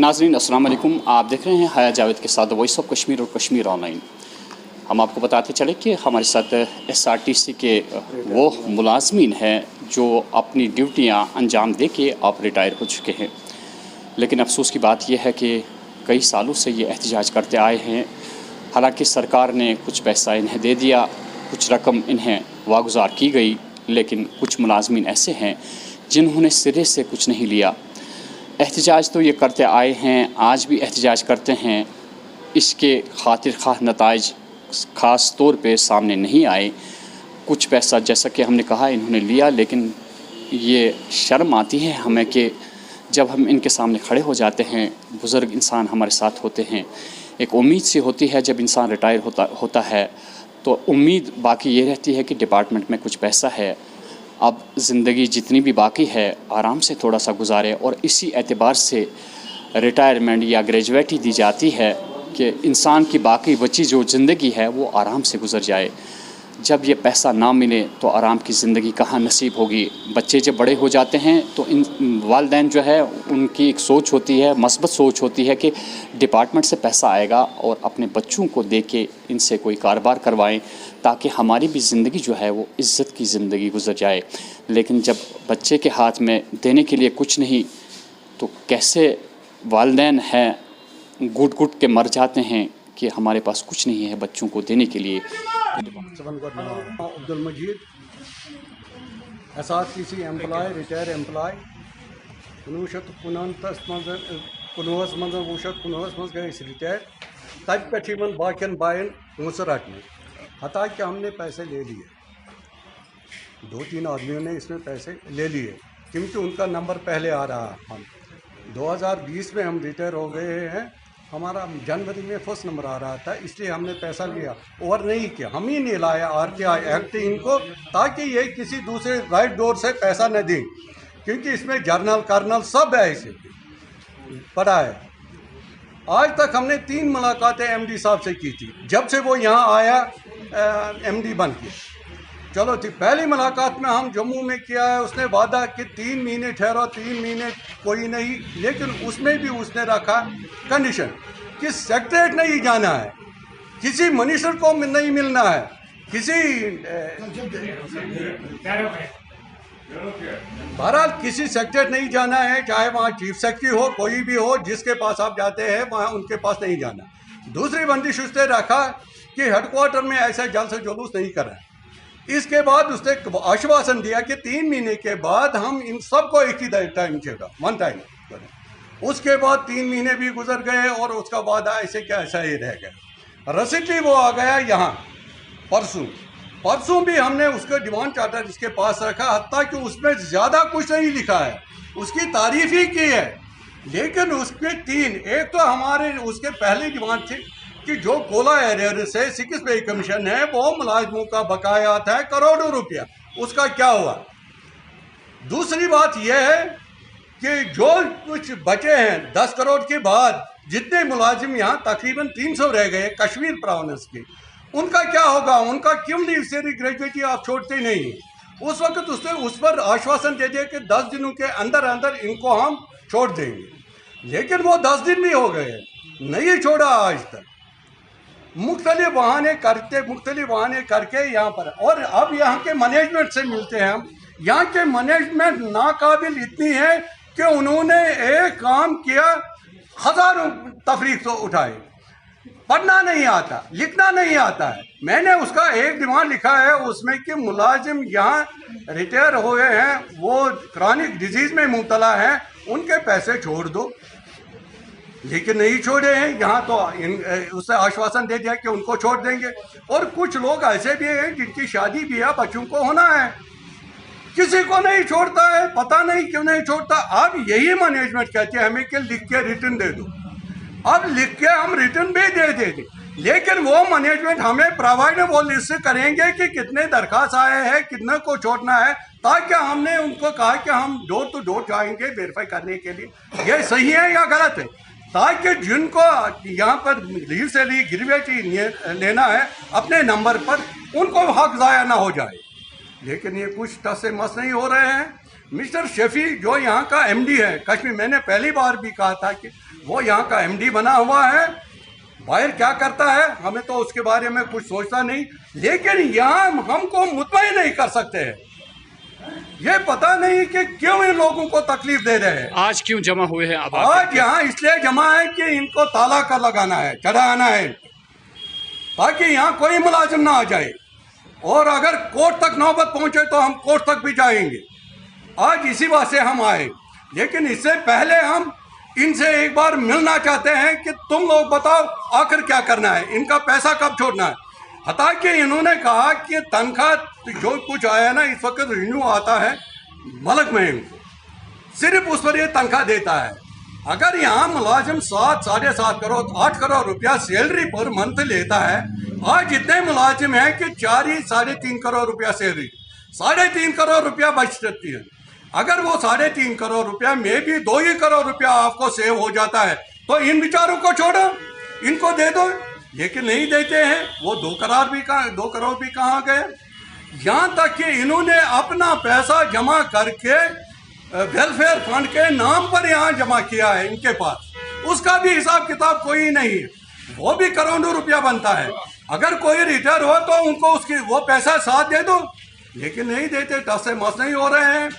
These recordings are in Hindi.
नाज़रीन अस्सलाम वालेकुम। आप देख रहे हैं हया जावेद के साथ वॉइस ऑफ कश्मीर और कश्मीर ऑनलाइन। हम आपको बताते चले कि हमारे साथ एसआरटीसी के वो मुलाजमीन हैं जो अपनी ड्यूटियां अंजाम दे के आप रिटायर हो चुके हैं, लेकिन अफसोस की बात यह है कि कई सालों से ये एहतजाज करते आए हैं। हालांकि सरकार ने कुछ पैसा इन्हें दे दिया, कुछ रकम इन्हें वागुजार की गई, लेकिन कुछ मुलाजमीन ऐसे हैं जिन्होंने सिरे से कुछ नहीं लिया। एहतजाज तो ये करते आए हैं, आज भी एहतजाज करते हैं। इसके खातिर खाह नताइज ख़ास तौर पे सामने नहीं आए। कुछ पैसा जैसा कि हमने कहा इन्होंने लिया, लेकिन ये शर्म आती है हमें कि जब हम इनके सामने खड़े हो जाते हैं, बुज़ुर्ग इंसान हमारे साथ होते हैं, एक उम्मीद सी होती है जब इंसान रिटायर होता है तो उम्मीद बाकी ये रहती है कि डिपार्टमेंट में कुछ पैसा है, अब ज़िंदगी जितनी भी बाकी है आराम से थोड़ा सा गुजारे, और इसी एतबार से रिटायरमेंट या ग्रेजुएटी दी जाती है कि इंसान की बाकी बची जो ज़िंदगी है वो आराम से गुजर जाए। जब ये पैसा ना मिले तो आराम की ज़िंदगी कहाँ नसीब होगी। बच्चे जब बड़े हो जाते हैं तो इन वालिदैन जो है उनकी एक सोच होती है, मस्बत सोच होती है कि डिपार्टमेंट से पैसा आएगा और अपने बच्चों को दे के इनसे कोई कारोबार करवाएं ताकि हमारी भी ज़िंदगी जो है वो इज़्ज़त की ज़िंदगी गुजर जाए। लेकिन जब बच्चे के हाथ में देने के लिए कुछ नहीं तो कैसे वालिदैन हैं घुट घुट के मर जाते हैं कि हमारे पास कुछ नहीं है बच्चों को देने के लिए। अब्दुल मजीद एसआरटीसी एम्प्लॉय रिटायर एम्प्लॉय 1959 मज गए रिटायर। तब पे बाकियन बायन पोस रटने, हता कि हमने पैसे ले लिए, 2-3 आदमियों ने इसमें पैसे ले लिए क्योंकि उनका नंबर पहले आ रहा। हम 2020 में हम रिटायर हो गए हैं, हमारा जनवरी में फर्स्ट नंबर आ रहा था, इसलिए हमने पैसा लिया और नहीं किया। हम ही नहीं लाया आरटीआई एक्ट इनको ताकि ये किसी दूसरे राइट डोर से पैसा न दें, क्योंकि इसमें जर्नल कर्नल सब है, इसे पता है। आज तक हमने 3 मुलाकातें एमडी साहब से की थी जब से वो यहाँ आया एमडी बन के। चलो थी पहली मुलाकात में हम जम्मू में किया है, उसने वादा कि 3 महीने ठहरो, 3 महीने कोई नहीं, लेकिन उसमें भी उसने रखा कंडीशन कि सेक्रेटरीट नहीं जाना है, किसी मिनिस्टर को नहीं मिलना है, किसी बहरहाल किसी सेक्रेटरीट नहीं जाना है, चाहे वहाँ चीफ सेक्रेटरी हो, कोई भी हो, जिसके पास आप जाते हैं वहाँ उनके पास नहीं जाना। दूसरी बंदिश उसने रखा कि हेडक्वार्टर में ऐसा जल से जुलूस नहीं कर रहा है। इसके बाद उसने आश्वासन दिया कि 3 महीने के बाद हम इन सबको एक ही टाइम देगा, 1 टाइम। उसके बाद 3 महीने भी गुजर गए और उसका वादा ऐसे क्या ऐसा ही रह गया। रसीटी वो आ गया यहाँ परसों भी हमने उसका डिमांड चार्टर इसके पास रखा, हत्ता कि उसमें ज़्यादा कुछ नहीं लिखा है, उसकी तारीफ ही की है, लेकिन उसके 3 एक तो हमारे उसके पहले डिमांड थी कि जो कोला एरियर से 6 पे कमीशन है वो मुलाजमों का बकाया था करोड़ों रुपया, उसका क्या हुआ। दूसरी बात यह है कि जो कुछ बचे हैं 10 करोड़ के बाद जितने मुलाजिम यहाँ तकरीबन 300 रह गए कश्मीर प्रोविंस के, उनका क्या होगा, उनका क्यों नहीं इससे ग्रेजुएटी आप छोड़ते नहीं। उस वक्त उसने उस पर आश्वासन दे दिया कि 10 दिनों के अंदर अंदर इनको हम छोड़ देंगे, लेकिन वो 10 दिन भी हो गए, नहीं छोड़ा आज तक। मुख्तलिफ बहाने करके यहाँ पर, और अब यहाँ के मैनेजमेंट से मिलते हैं हम। यहाँ के मैनेजमेंट नाकाबिल इतनी है कि उन्होंने एक काम किया, हज़ारों तफरीक तो उठाए, पढ़ना नहीं आता, लिखना नहीं आता है। मैंने उसका एक डिमांड लिखा है उसमें कि मुलाजिम यहाँ रिटायर हुए हैं, वो क्रॉनिक डिजीज़ में मुब्तला हैं, उनके पैसे छोड़ दो, लेकिन नहीं छोड़े हैं। यहाँ तो उससे आश्वासन दे दिया कि उनको छोड़ देंगे, और कुछ लोग ऐसे भी हैं जिनकी शादी ब्याह बच्चों को होना है, किसी को नहीं छोड़ता है, पता नहीं क्यों नहीं छोड़ता। अब यही मैनेजमेंट कहती है हमें कि लिख के रिटर्न दे दो, अब लिख के हम रिटर्न भी दे देंगे, लेकिन वो मैनेजमेंट हमें प्रोवाइड वो लिस्ट करेंगे कि कितने दरखास्त आए हैं, कितने को छोड़ना है, ताकि हमने उनको कहा कि हम डोर टू डोर जाएंगे वेरीफाई करने के लिए ये सही है या गलत है, ताकि जिनको यहाँ पर लीव से ली ग्रेजुएटी लेना है अपने नंबर पर, उनको हक ज़ाया ना हो जाए। लेकिन ये कुछ टस से मस नहीं हो रहे हैं। मिस्टर शफी जो यहाँ का एमडी है कश्मीर, मैंने पहली बार भी कहा था कि वो यहाँ का एमडी बना हुआ है, बाहर क्या करता है हमें तो उसके बारे में कुछ सोचता नहीं, लेकिन यहाँ हमको मुतमईन नहीं कर सकते हैं। ये पता नहीं कि क्यों इन लोगों को तकलीफ दे रहे हैं। आज क्यों जमा हुए हैं अब आज यहाँ इसलिए जमा है कि इनको ताला कर लगाना है, चढ़ाना है, ताकि यहाँ कोई मुलाजिम ना आ जाए, और अगर कोर्ट तक नौबत पहुंचे तो हम कोर्ट तक भी जाएंगे। आज इसी बात से हम आए, लेकिन इससे पहले हम इनसे एक बार मिलना चाहते हैं कि तुम लोग बताओ आखिर क्या करना है, इनका पैसा कब छोड़ना है। हता कि इन्होंने कहा कि तनख्वाह जो कुछ आया ना इस वक्त रिन्यू आता है मलक में, इनको सिर्फ उस पर ये तनख्वाह देता है। अगर यहाँ मुलाजिम 7, 7.5 करोड़ 8 करोड़ रुपया सैलरी पर मंथ लेता है, आज इतने मुलाजिम हैं कि 4 ही 3.5 करोड़ रुपया सैलरी, 3.5 करोड़ रुपया बच सकती है। अगर वो 3.5 करोड़ रुपया में भी 2 ही करोड़ रुपया आपको सेव हो जाता है तो इन बेचारों को छोड़ो, इनको दे दो, लेकिन नहीं देते हैं। वो 2 करोड़ भी कहाँ गए। यहाँ तक कि इन्होंने अपना पैसा जमा करके वेलफेयर फंड के नाम पर यहाँ जमा किया है इनके पास, उसका भी हिसाब किताब कोई नहीं है, वो भी करोड़ों रुपया बनता है। अगर कोई रिटायर हो तो उनको उसकी वो पैसा साथ दे दो, लेकिन नहीं देते, टस से मस नहीं हो रहे हैं।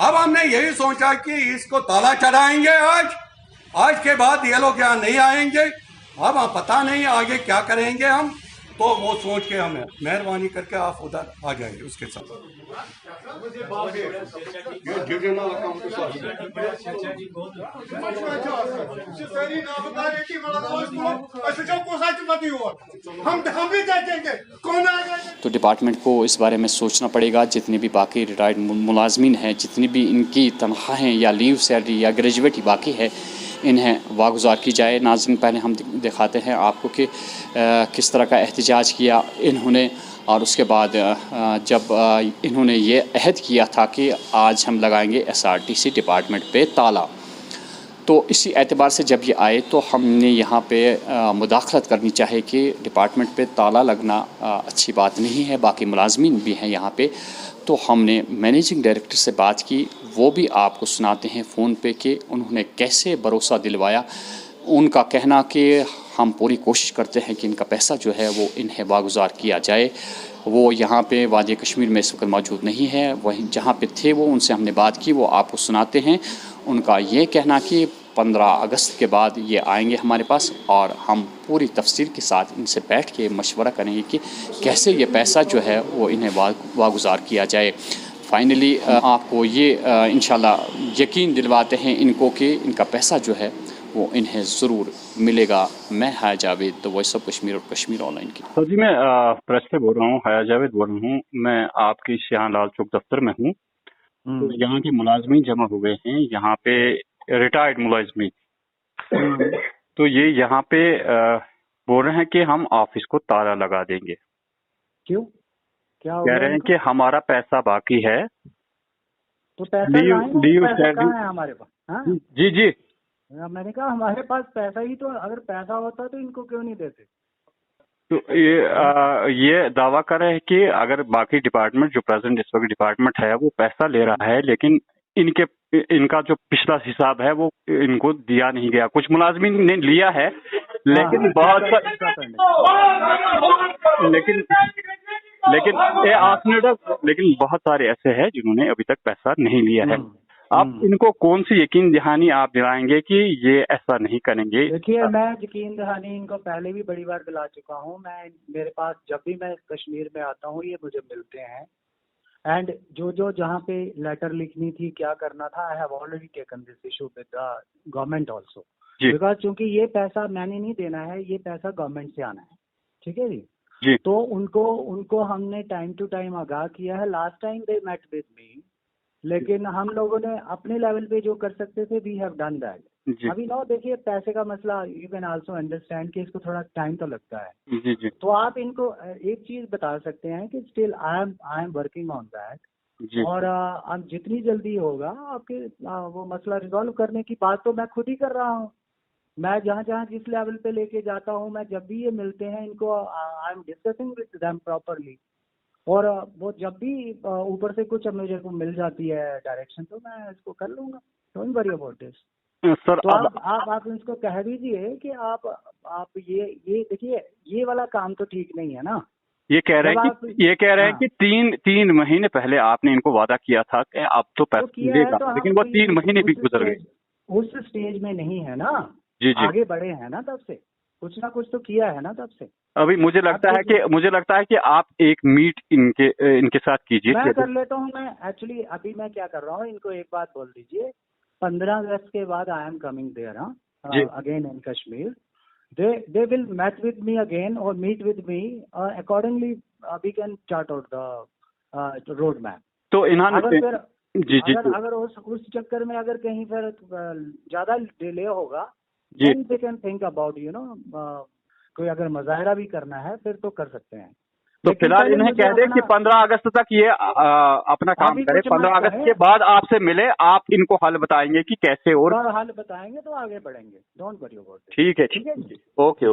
अब हमने यही सोचा कि इसको ताला चढ़ाएंगे आज के बाद ये लोग यहाँ नहीं आएंगे। अब पता नहीं आगे क्या करेंगे हम, तो वो सोच के हमें मेहरबानी करके आप उधर आ जाइए उसके साथ। तो डिपार्टमेंट को इस बारे में सोचना पड़ेगा, जितने भी बाकी रिटायर्ड मुलाजमीन हैं, जितनी भी इनकी तनख्वाहें या लीव सैलरी या ग्रेजुएट ही बाकी है, इन्हें वागुजार की जाए। नाज़रीन, पहले हम दिखाते हैं आपको कि किस तरह का एहतजाज किया इन्होंने, और उसके बाद जब इन्होंने ये अहद किया था कि आज हम लगाएंगे SRTC डिपार्टमेंट पे ताला, तो इसी एतबार से जब ये आए तो हमने यहाँ पे मुदाखलत करनी चाहिए कि डिपार्टमेंट पे ताला लगना अच्छी बात नहीं है, बाकी मुलाजमीन भी हैं यहाँ पे। तो हमने मैनेजिंग डायरेक्टर से बात की, वो भी आपको सुनाते हैं फ़ोन पे कि उन्होंने कैसे भरोसा दिलवाया। उनका कहना कि हम पूरी कोशिश करते हैं कि इनका पैसा जो है वो इन्हें वागुजार किया जाए। वो यहाँ पे वादी कश्मीर में इस वक्त मौजूद नहीं है, वहीं जहाँ पे थे वो उनसे हमने बात की, वो आपको सुनाते हैं। उनका ये कहना कि 15 अगस्त के बाद ये आएंगे हमारे पास और हम पूरी तफसील के साथ इनसे बैठ के मशवरा करेंगे कि कैसे ये पैसा जो है वो इन्हें वागुजार किया जाए। फाइनली आपको ये इंशाल्लाह यकीन दिलवाते हैं इनको कि इनका पैसा जो है वो इन्हें ज़रूर मिलेगा। मैं हाया Javed, the voice of Kashmir और कश्मीर ऑनलाइन की। तो जी, मैं प्रेस से बोल रहा हूँ, हाया जावेद बोल रहा हूँ। मैं आपकी शाह लाल चौक दफ्तर में हूँ। तो यहाँ के मुलाजमीन जमा हुए हैं, यहाँ पे रिटायर्ड मुलाजमीन। तो ये यहाँ पे बोल रहे हैं कि हम ऑफिस को ताला लगा देंगे। क्यों? क्या कह रहे हैं कि हमारा पैसा बाकी है, तो पैसा लीव कहाँ है हमारे पास? हाँ? जी मैंने कहा हमारे पास पैसा ही तो, अगर पैसा होता तो इनको क्यों नहीं देते? तो ये दावा कर रहे हैं कि अगर बाकी डिपार्टमेंट जो प्रेजेंट इस वक्त डिपार्टमेंट है वो पैसा ले रहा है, लेकिन इनका जो पिछला हिसाब है वो इनको दिया नहीं गया। कुछ मुलाजमीन ने लिया है, लेकिन लेकिन बहुत सारे ऐसे हैं जिन्होंने अभी तक पैसा नहीं लिया है। आप इनको कौन सी यकीन दहानी आप दिलाएंगे कि ये ऐसा नहीं करेंगे? देखिए, मैं यकीन दहानी इनको पहले भी बड़ी बार दिला चुका हूँ। मेरे पास जब भी मैं कश्मीर में आता हूँ ये मुझे मिलते हैं, एंड जो जहाँ पे लेटर लिखनी थी, क्या करना था, I have already taken this issue with the government also, because क्योंकि ये पैसा मैंने नहीं देना है, ये पैसा गवर्नमेंट से आना है। ठीक है जी। तो उनको हमने टाइम टू टाइम आगाह किया है। Last time they met with me, लेकिन हम लोगों ने अपने लेवल पे जो कर सकते थे, वी हैव डन दैट। अभी देखिए, पैसे का मसला, यू कैन आल्सो अंडरस्टैंड कि इसको थोड़ा टाइम तो लगता है। जी। तो आप इनको एक चीज बता सकते हैं कि still I am working on that, और अब जितनी जल्दी होगा आपके वो मसला रिजॉल्व करने की बात तो मैं खुद ही कर रहा हूँ। मैं जहाँ जिस लेवल पे लेके जाता हूँ, मैं जब भी ये मिलते हैं इनको, I am discussing with them properly. और वो जब भी ऊपर से कुछ मेरे को मिल जाती है डायरेक्शन तो मैं इसको कर लूंगा, don't worry about this. Sir तो अब आप इसको कह दीजिए कि आप ये देखिए, ये वाला काम तो ठीक नहीं है ना। ये कह रहे हैं हाँ, कि तीन महीने पहले आपने इनको वादा किया था कि अब तो पैसा किया है, मिलेगा, तो लेकिन वो 3 महीने भी गुजर गए। उस स्टेज में नहीं है ना, जी जी। आगे बढ़े हैं ना तब से, कुछ ना कुछ तो किया है ना तब से। अभी मुझे लगता है कि आप एक मीट इनके साथ कीजिए। मैं कर लेता हूँ। मैं एक्चुअली अभी मैं क्या कर रहा हूँ, इनको एक बात बोल दीजिए, 15 अगस्त के बाद I am coming there again in Kashmir. they will meet with me again or meet with me accordingly, we can chart out the road map। तो इन्होंने अगर जी अगर उस चक्कर में अगर कहीं फिर ज्यादा डिले होगा, जी, then they can think about कोई अगर मुजाहरा भी करना है फिर तो कर सकते हैं। तो फिलहाल इन्हें कह दें कि 15 अगस्त तक ये अपना काम करे, 15 अगस्त के बाद आपसे मिले, आप इनको हल बताएंगे कि कैसे और हल बताएंगे तो आगे बढ़ेंगे, डोंट वरी अबाउट इट। ठीक है। ओके।